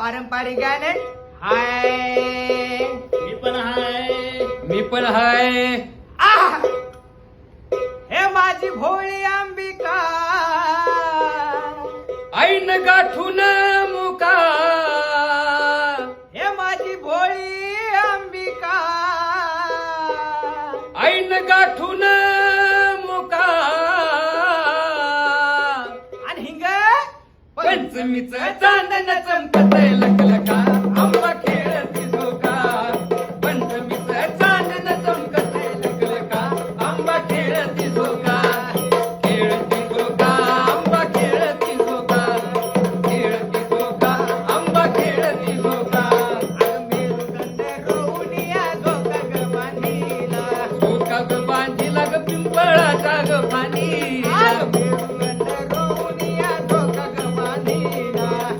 पारंपरिक गाणे हाय. मी पण हाय. मी पण हाय. आह! हे माझी भोळी अंबिका आईन गाठून मुका. हे माझी भोळी अंबिका आईन गाठून मुका. आणि हिंग पंचमीचं चांदण चमकतय लखलखा. आंबा खेळती झोका. पंचमीचं चांदण चमकतय लखलखा. आंबा खेळती झोका. खेळती झोका. आंबा खेळती झोका. खेळती झोका. आंबा खेळती झोका. झोका ग बांधीला ग पिंपळाचा ग पाणीला.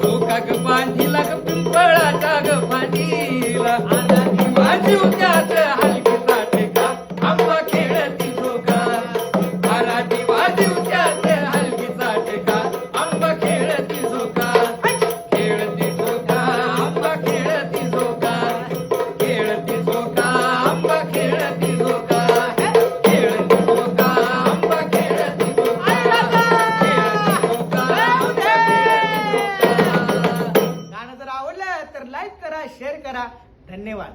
झोका ग बांधीला ग पिंपळाचा ग पाणीला. माझी उद्याच हलकी टेका. आंबा खेळती झोका. आराधी माझी उद्याच हलकी टेका. आंबा खेळती झोका. खेळती झोका. आंबा खेळती झोका. खेळती झोका. आंबा खेळती झोका. खेळती झोका. आंबा खेळती झोका. खेळती झोका. गाणं जर आवडलं तर लाईक करा, शेअर करा. धन्यवाद.